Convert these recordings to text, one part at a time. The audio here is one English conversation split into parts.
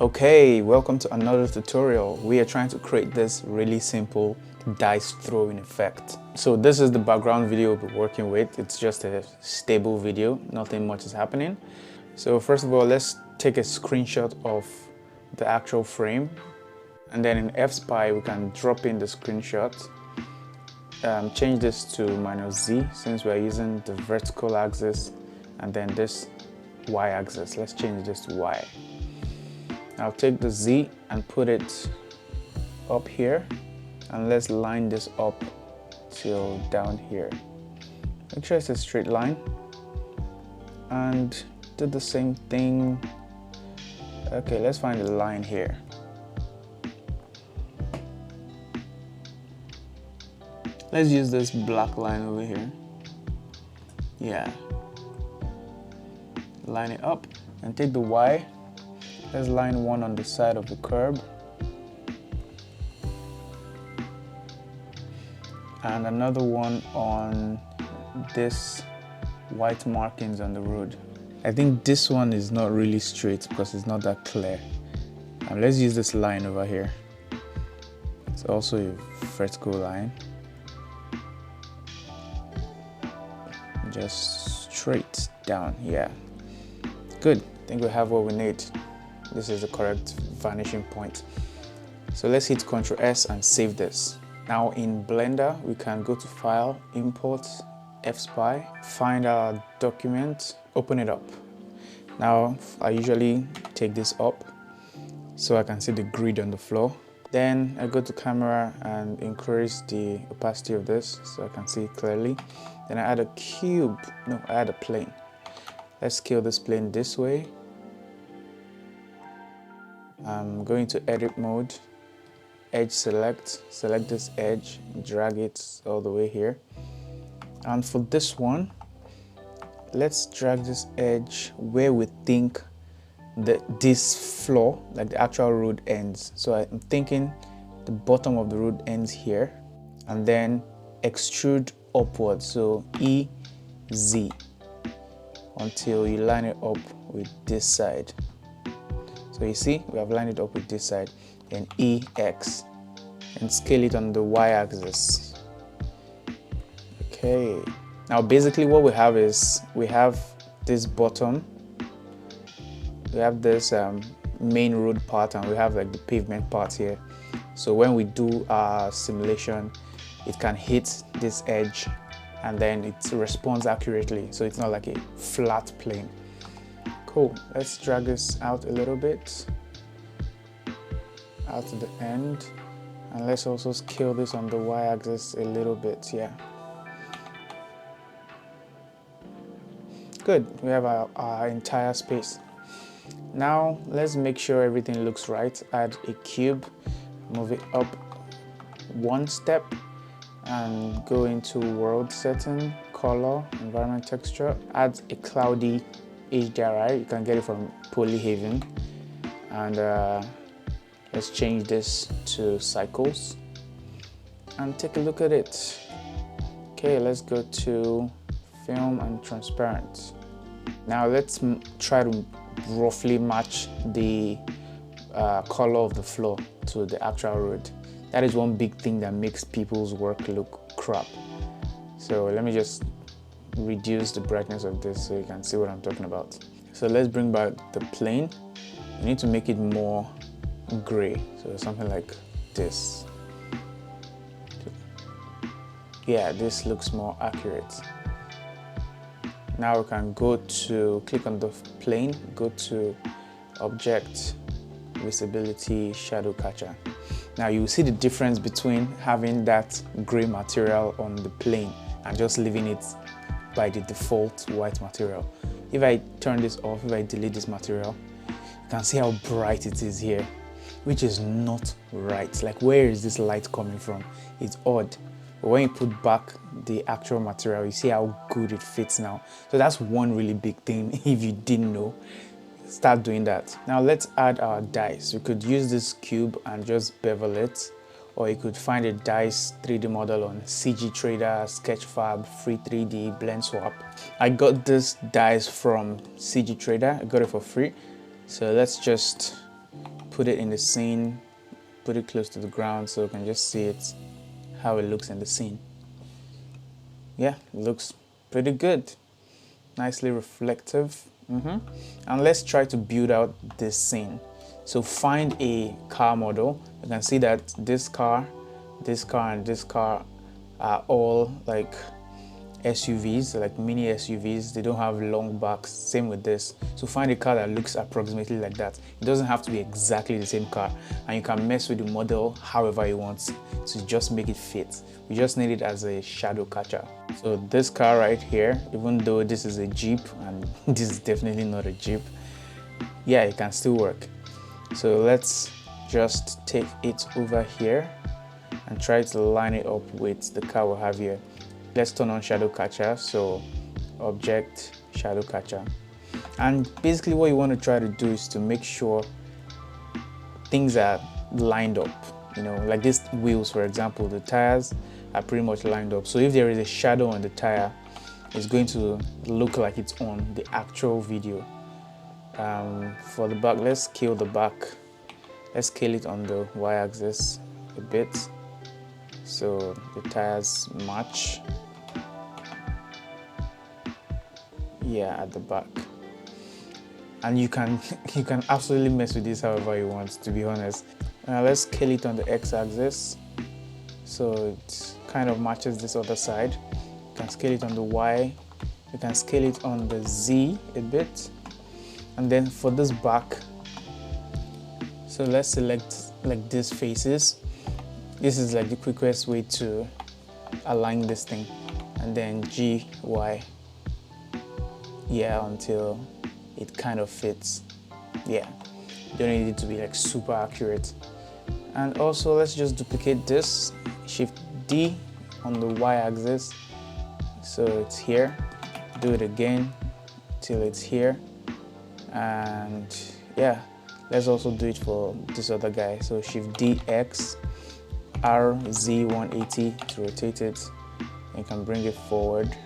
Okay, welcome to another tutorial. We are trying to create this really simple dice throwing effect. So this is the background video we'll be working with. It's just a stable video, nothing much is happening. So first of all, let's take a screenshot of the actual frame, and then in fSpy we can drop in the screenshot. Change this to -Z since we're using the vertical axis, and then this y-axis. Let's change this to y. I'll take the Z and put it up here, and let's line this up till down here. Make sure it's a straight line, and do the same thing. Okay, let's find the line here. Let's use this black line over here. Yeah. Line it up and take the Y. Let's line one on the side of the curb and another one on this white markings on the road. I think this one is not really straight because it's not that clear. And let's use this line over here. It's also a vertical line. Just straight down, yeah. Good, I think we have what we need. This is the correct vanishing point. So let's hit Ctrl S and save this. Now in Blender, we can go to File, Import, fSpy, find our document, open it up. Now I usually take this up so I can see the grid on the floor. Then I go to Camera and increase the opacity of this so I can see it clearly. Then I add a cube, no, I add a plane. Let's scale this plane this way. I'm going to edit mode, edge select this edge, drag it all the way here. And for this one, let's drag this edge where we think that this floor, like the actual road, ends. So I'm thinking the bottom of the road ends here, and then extrude upwards, so EZ, until you line it up with this side. So you see, we have lined it up with this side, then EX, and scale it on the y-axis. Okay, now basically what we have is, we have this bottom, we have this main road part, and we have like the pavement part here. So when we do our simulation, it can hit this edge and then it responds accurately, so it's not like a flat plane. Cool, let's drag this out a little bit, out to the end, and let's also scale this on the y-axis a little bit, yeah. Good, we have our entire space. Now let's make sure everything looks right. Add a cube, move it up one step, and go into world setting, color, environment texture, add a cloudy HDRI. You can get it from Polyhaven, and let's change this to cycles and take a look at it. Okay, let's go to film and transparent. Now let's try to roughly match the color of the floor to the actual road. That is one big thing that makes people's work look crap. So let me just reduce the brightness of this so you can see what I'm talking about. So let's bring back the plane. We need to make it more gray, so something like this. Yeah, this looks more accurate. Now we can go to, click on the plane, go to Object, Visibility, Shadow Catcher. Now you will see the difference between having that gray material on the plane and just leaving it by the default white material. If I turn this off, if I delete this material, you can see how bright it is here, which is not right. Like, where is this light coming from? It's odd. But when you put back the actual material, you see how good it fits now. So that's one really big thing. If you didn't know, start doing that. Now let's add our dice. We could use this cube and just bevel it, or you could find a dice 3D model on CG Trader, Sketchfab, Free 3D, Blend Swap. I got this dice from CG Trader. I got it for free. So let's just put it in the scene, put it close to the ground so you can just see it, how it looks in the scene. Yeah, it looks pretty good. Nicely reflective. And let's try to build out this scene. So find a car model. You can see that this car, and this car are all like SUVs, like mini SUVs. They don't have long backs. Same with this. So find a car that looks approximately like that. It doesn't have to be exactly the same car, and you can mess with the model however you want to just make it fit. We just need it as a shadow catcher. So this car right here, even though this is a Jeep and this is definitely not a Jeep, yeah, it can still work. So let's just take it over here and try to line it up with the car we have here. Let's turn on shadow catcher. So object, shadow catcher. And basically what you want to try to do is to make sure things are lined up. You know, like these wheels, for example, the tires are pretty much lined up. So if there is a shadow on the tire, it's going to look like it's on the actual video. For the back, let's scale the back. Let's scale it on the y-axis a bit so the tires match. Yeah, at the back. And you can absolutely mess with this however you want, to be honest. Let's scale it on the x-axis so it kind of matches this other side. You can scale it on the y. You can scale it on the z a bit. And then for this back, so let's select like these faces. This is like the quickest way to align this thing. And then G, Y. Yeah, until it kind of fits. Yeah, you don't need it to be like super accurate. And also let's just duplicate this, Shift D on the y-axis so it's here. Do it again till it's here. And yeah, let's also do it for this other guy. So Shift D, X, R, Z 180 to rotate it. You can bring it forward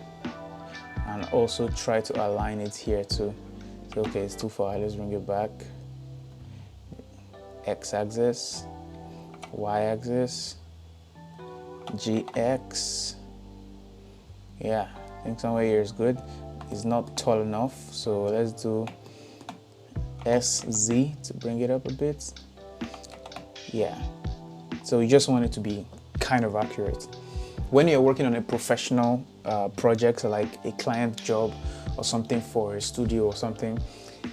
and also try to align it here too. So okay, it's too far, let's bring it back. X-axis, Y-axis, GX. Yeah, I think somewhere here is good. It's not tall enough, so let's do SZ to bring it up a bit. Yeah, so you just want it to be kind of accurate. When you're working on a professional project, like a client job or something for a studio or something,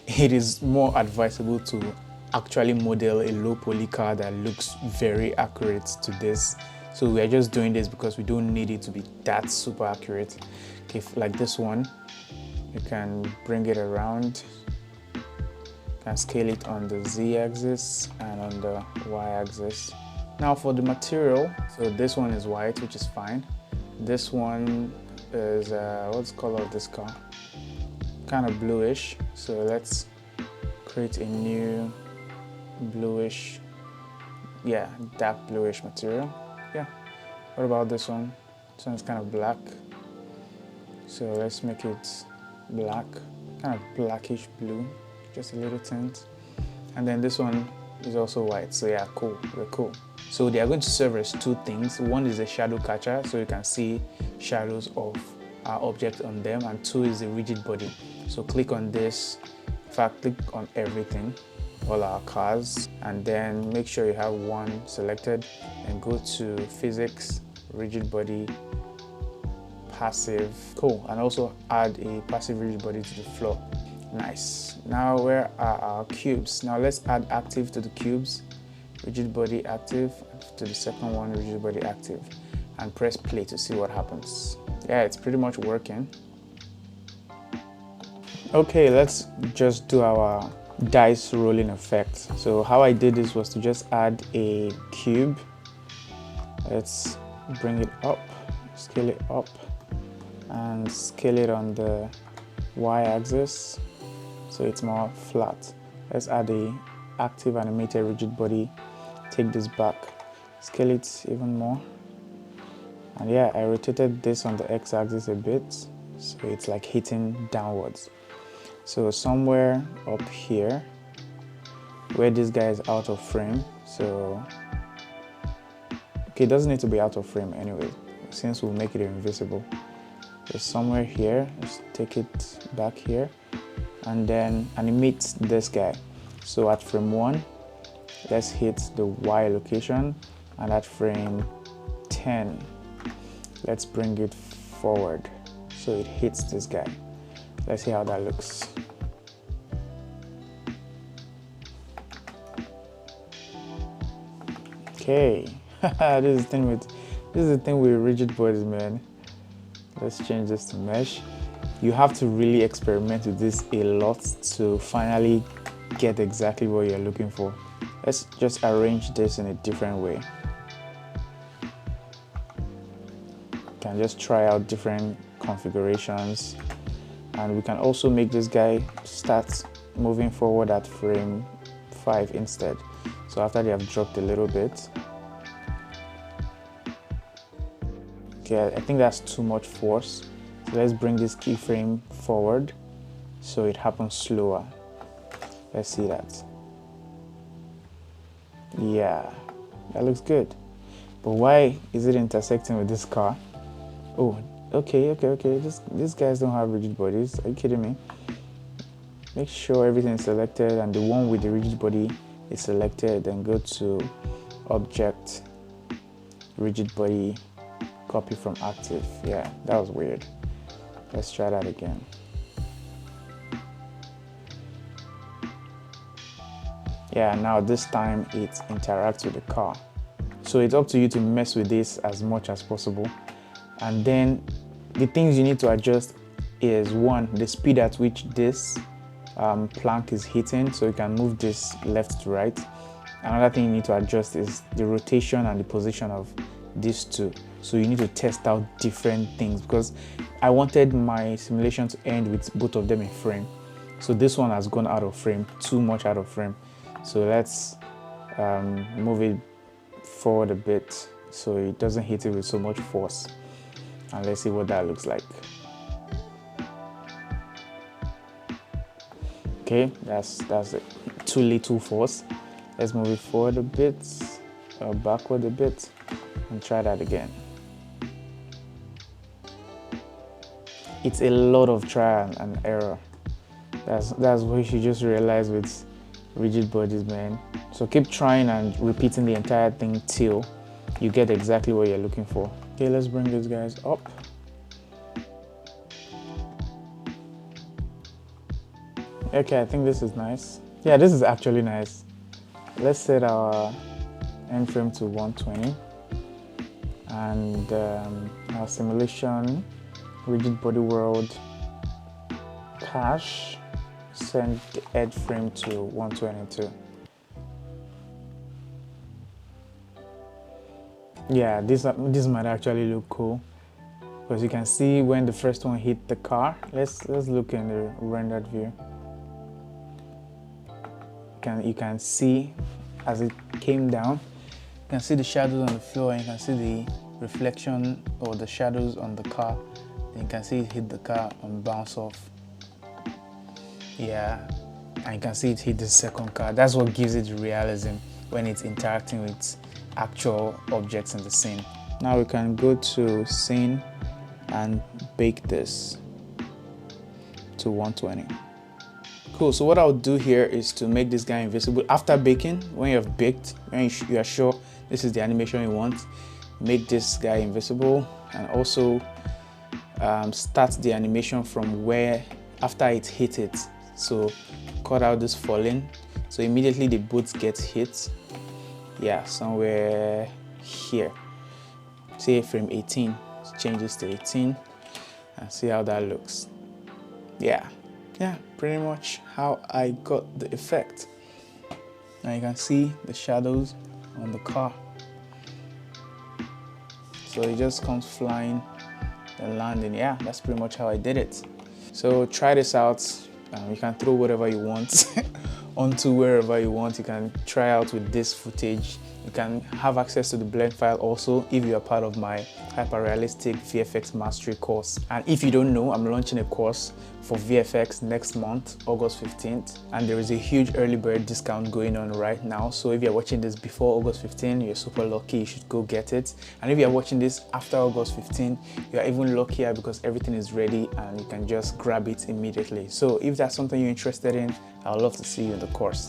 it is more advisable to actually model a low poly car that looks very accurate to this. So we are just doing this because we don't need it to be that super accurate. Okay, like this one, you can bring it around. You can scale it on the z-axis and on the y-axis. Now for the material, so this one is white, which is fine. This one is, what's the color of this car? Kind of bluish. So let's create a new bluish, yeah, dark bluish material. Yeah. What about this one? This one's kind of black. So let's make it black, kind of blackish blue, just a little tint. And then this one is also white. So yeah, cool, very cool. So they are going to serve as two things. One is a shadow catcher, so you can see shadows of our object on them, and two is a rigid body. So click on this, in fact, click on everything, all our cars, and then make sure you have one selected and go to physics, rigid body, passive. Cool. And also add a passive rigid body to the floor. Nice. Now where are our cubes? Now let's add active to the cubes, rigid body active, to the second one, rigid body active, and press play to see what happens. Yeah, it's pretty much working. Okay, let's just do our dice rolling effect. So how I did this was to just add a cube. Let's bring it up, scale it up, and scale it on the y-axis so it's more flat. Let's add a active animated rigid body, take this back, scale it even more, and yeah, I rotated this on the x-axis a bit so it's like hitting downwards. So somewhere up here where this guy is out of frame. So okay, it doesn't need to be out of frame anyway, since we'll make it invisible. So somewhere here, let's take it back here and then animate this guy. So at frame 1, let's hit the Y location, and at frame 10, let's bring it forward so it hits this guy. Let's see how that looks. Okay, this is the thing with rigid bodies, man. Let's change this to mesh. You have to really experiment with this a lot to finally get exactly what you're looking for. Let's just arrange this in a different way. You can just try out different configurations, and we can also make this guy start moving forward at frame 5 instead. So after they have dropped a little bit. Okay, I think that's too much force. So let's bring this keyframe forward so it happens slower. Let's see that. Yeah, that looks good. But why is it intersecting with this car? Oh, okay. These guys don't have rigid bodies. Are you kidding me? Make sure everything is selected and the one with the rigid body is selected. Then go to Object, Rigid Body, Copy from Active. Yeah, that was weird. Let's try that again. Yeah, now this time it interacts with the car. So it's up to you to mess with this as much as possible. And then the things you need to adjust is 1, the speed at which this plank is hitting, so you can move this left to right. Another thing you need to adjust is the rotation and the position of these two. So you need to test out different things, because I wanted my simulation to end with both of them in frame. So this one has gone out of frame, too much out of frame. So let's move it forward a bit so it doesn't hit it with so much force. And let's see what that looks like. Okay, that's it. Too little force. Let's move it forward a bit, or backward a bit, and try that again. It's a lot of trial and error. That's what you should just realize with rigid bodies, man. So keep trying and repeating the entire thing till you get exactly what you're looking for. Okay, let's bring these guys up. Okay, I think this is nice. Yeah, this is actually nice. Let's set our end frame to 120 and our simulation, rigid body world, cache, send the edge frame to 122. Yeah, this might actually look cool, because you can see when the first one hit the car. Let's look in the rendered view. You can see as it came down, you can see the shadows on the floor, and you can see the reflection or the shadows on the car. Then you can see it hit the car and bounce off. Yeah, and you can see it hit the second car. That's what gives it realism, when it's interacting with actual objects in the scene. Now we can go to scene and bake this to 120. Cool, so what I'll do here is to make this guy invisible. After baking, when you have baked, when you are sure this is the animation you want, make this guy invisible, and also start the animation from where after it hit it. So cut out this falling, so immediately the boot gets hit. Yeah, somewhere here. Say frame 18, change this to 18 and see how that looks. Yeah, pretty much how I got the effect. Now you can see the shadows on the car. So it just comes flying and landing. Yeah, that's pretty much how I did it. So try this out. You can throw whatever you want onto wherever you want. You can try out with this footage. You can have access to the blend file also if you are part of my hyper-realistic VFX mastery course. And if you don't know, I'm launching a course for VFX next month, August 15th, and there is a huge early bird discount going on right now. So if you're watching this before August 15, you're super lucky, you should go get it. And if you're watching this after August 15, you're even luckier because everything is ready and you can just grab it immediately. So if that's something you're interested in, I would love to see you in the course.